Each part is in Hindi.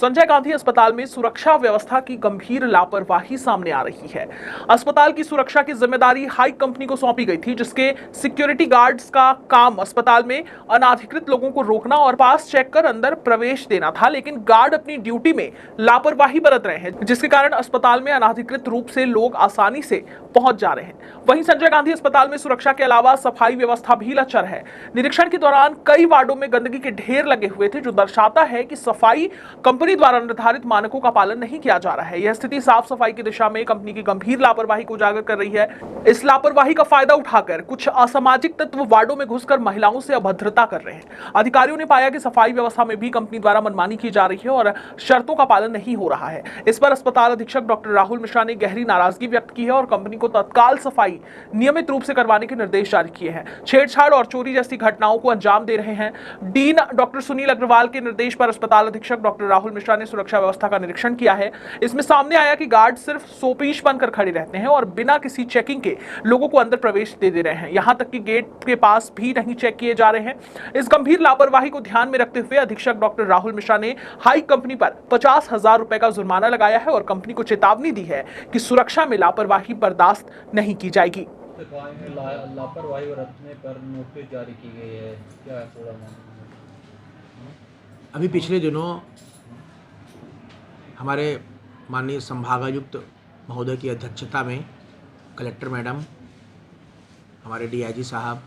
संजय गांधी अस्पताल में सुरक्षा व्यवस्था की गंभीर लापरवाही सामने आ रही है। अस्पताल की सुरक्षा की जिम्मेदारी हाई कंपनी को सौंपी गई थी, जिसके सिक्योरिटी गार्ड्स का काम अस्पताल में अनाधिकृत लोगों को रोकना और पास चेक कर अंदर प्रवेश देना था। लेकिन गार्ड अपनी ड्यूटी में लापरवाही बरत रहे हैं, जिसके कारण अस्पताल में अनाधिकृत रूप से लोग आसानी से पहुंच जा रहे हैं। वहीं संजय गांधी अस्पताल में सुरक्षा के अलावा सफाई व्यवस्था भी लचर है। निरीक्षण के दौरान कई वार्डों में गंदगी के ढेर लगे हुए थे, जो दर्शाता है कि सफाई कंपनी द्वारा निर्धारित मानकों का पालन नहीं किया जा रहा है। यह स्थिति साफ सफाई की दिशा में कंपनी की गंभीर लापरवाही को उजागर कर रही है। इस लापरवाही का फायदा उठाकर कुछ असामाजिक तत्व वार्डों में घुसकर महिलाओं से अभद्रता कर रहे हैं। अधिकारियों ने पाया कि सफाई व्यवस्था में भी कंपनी द्वारा मनमानी की जा रही है और शर्तों का पालन नहीं हो रहा है। इस पर अस्पताल अधीक्षक डॉक्टर राहुल मिश्रा ने गहरी नाराजगी व्यक्त की है और कंपनी को तत्काल सफाई नियमित रूप से करवाने के निर्देश जारी किए हैं। छेड़छाड़ और चोरी जैसी घटनाओं को अंजाम दे रहे हैं। डीन डॉक्टर सुनील अग्रवाल के निर्देश पर अस्पताल अधीक्षक डॉक्टर राहुल मिश्रा ने सुरक्षा व्यवस्था का निरीक्षण किया है। इसमें सामने आया कि गार्ड सिर्फ सोपीश बनकर खड़े रहते हैं और बिना किसी चेकिंग के लोगों को अंदर प्रवेश दे रहे हैं। यहां तक कि गेट के पास भी नहीं चेक किए जा रहे हैं। इस गंभीर लापरवाही को ध्यान में रखते हुए अधीक्षक डॉक्टर राहुल मिश्रा ने हाई कंपनी पर 50,000 रुपए का जुर्माना लगाया है और कंपनी को चेतावनी दी है कि सुरक्षा में लापरवाही बर्दाश्त नहीं की जाएगी। लापरवाही बरतने पर नोटिस जारी की गई है, क्या है थोड़ा? अभी पिछले दिनों हमारे माननीय संभागायुक्त महोदय की अध्यक्षता में कलेक्टर मैडम, हमारे डीआईजी साहब,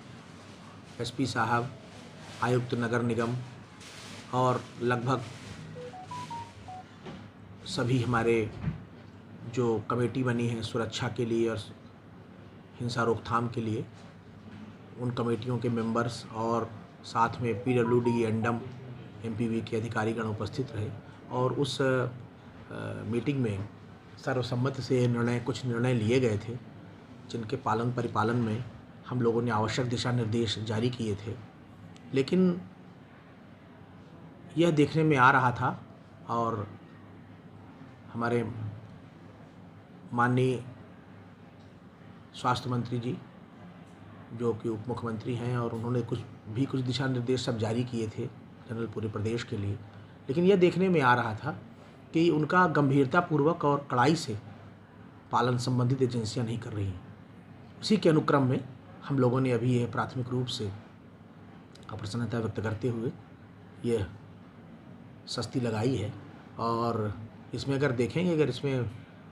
एसपी साहब, आयुक्त नगर निगम और लगभग सभी हमारे जो कमेटी बनी है सुरक्षा के लिए और हिंसा रोकथाम के लिए, उन कमेटियों के मेंबर्स और साथ में पीडब्ल्यूडी, एंडम, एमपीवी के अधिकारीगण उपस्थित रहे और उस मीटिंग में सर्वसम्मति से कुछ निर्णय लिए गए थे, जिनके पालन परिपालन में हम लोगों ने आवश्यक दिशा निर्देश जारी किए थे। लेकिन यह देखने में आ रहा था और हमारे माननीय स्वास्थ्य मंत्री जी, जो कि उप मुख्यमंत्री हैं, और उन्होंने कुछ दिशा निर्देश सब जारी किए थे जनरल पूरे प्रदेश के लिए। लेकिन यह देखने में आ रहा था कि उनका गंभीरतापूर्वक और कड़ाई से पालन संबंधित एजेंसियां नहीं कर रही हैं। उसी के अनुक्रम में हम लोगों ने अभी यह प्राथमिक रूप से अप्रसन्नता व्यक्त करते हुए यह सस्ती लगाई है। और इसमें अगर देखेंगे,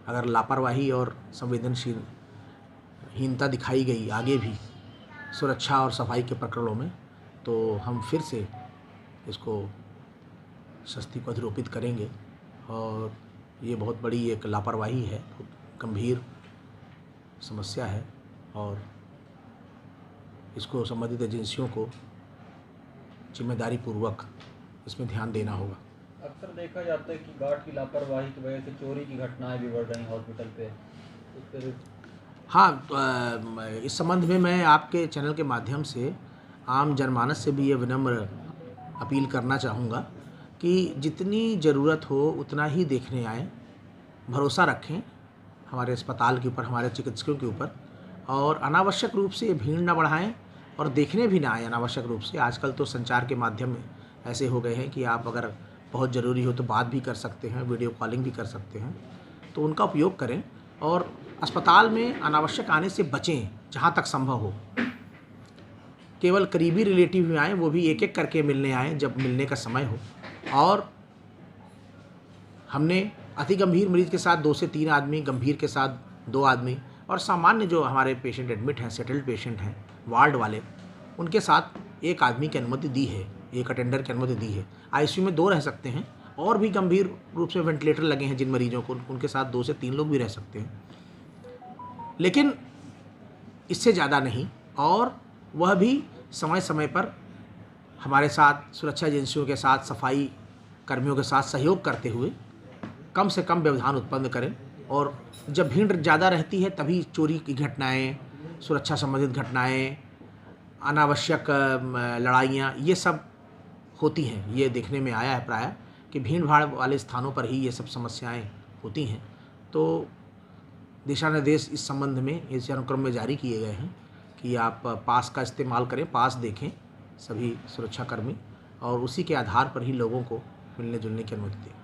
अगर लापरवाही और संवेदनशीलता दिखाई गई आगे भी सुरक्षा और सफाई के प्रकरणों में, तो हम फिर से इसको सस्ती को अधिरोपित करेंगे। और ये बहुत बड़ी एक लापरवाही है, गंभीर समस्या है और इसको संबंधित एजेंसियों को जिम्मेदारी पूर्वक इसमें ध्यान देना होगा। अक्सर देखा जाता है कि गार्ड की लापरवाही की वजह से चोरी की घटनाएं भी बढ़ रही हैं हॉस्पिटल पे। हाँ, इस संबंध में मैं आपके चैनल के माध्यम से आम जनमानस से भी ये विनम्र अपील करना चाहूँगा कि जितनी ज़रूरत हो उतना ही देखने आएँ, भरोसा रखें हमारे अस्पताल के ऊपर, हमारे चिकित्सकों के ऊपर, और अनावश्यक रूप से भीड़ न बढ़ाएं और देखने भी ना आए अनावश्यक रूप से। आजकल तो संचार के माध्यम ऐसे हो गए हैं कि आप अगर बहुत ज़रूरी हो तो बात भी कर सकते हैं, वीडियो कॉलिंग भी कर सकते हैं, तो उनका उपयोग करें और अस्पताल में अनावश्यक आने से बचें जहाँ तक संभव हो। केवल करीबी रिलेटिव भी आएँ, वो भी एक एक करके मिलने आएँ जब मिलने का समय हो। और हमने अति गंभीर मरीज के साथ 2 से 3 आदमी, गंभीर के साथ 2 आदमी, और सामान्य जो हमारे पेशेंट एडमिट हैं, सेटल्ड पेशेंट हैं, वार्ड वाले, उनके साथ 1 आदमी की अनुमति दी है, 1 अटेंडर की अनुमति दी है। आईसीयू में 2 रह सकते हैं और भी गंभीर रूप से वेंटिलेटर लगे हैं जिन मरीजों को, उनके साथ 2 से 3 लोग भी रह सकते हैं, लेकिन इससे ज़्यादा नहीं। और वह भी समय समय पर हमारे साथ, सुरक्षा एजेंसियों के साथ, सफाई कर्मियों के साथ सहयोग करते हुए कम से कम व्यवधान उत्पन्न करें। और जब भीड़ ज़्यादा रहती है तभी चोरी की घटनाएं, सुरक्षा संबंधित घटनाएं, अनावश्यक लड़ाइयाँ, ये सब होती हैं। ये देखने में आया है प्रायः कि भीड़ भाड़ वाले स्थानों पर ही ये सब समस्याएं होती हैं। तो दिशा निर्देश इस संबंध में इस अनुक्रम में जारी किए गए हैं कि आप पास का इस्तेमाल करें, पास देखें सभी सुरक्षाकर्मी, और उसी के आधार पर ही लोगों को मिलने जुलने की अनुमति दें।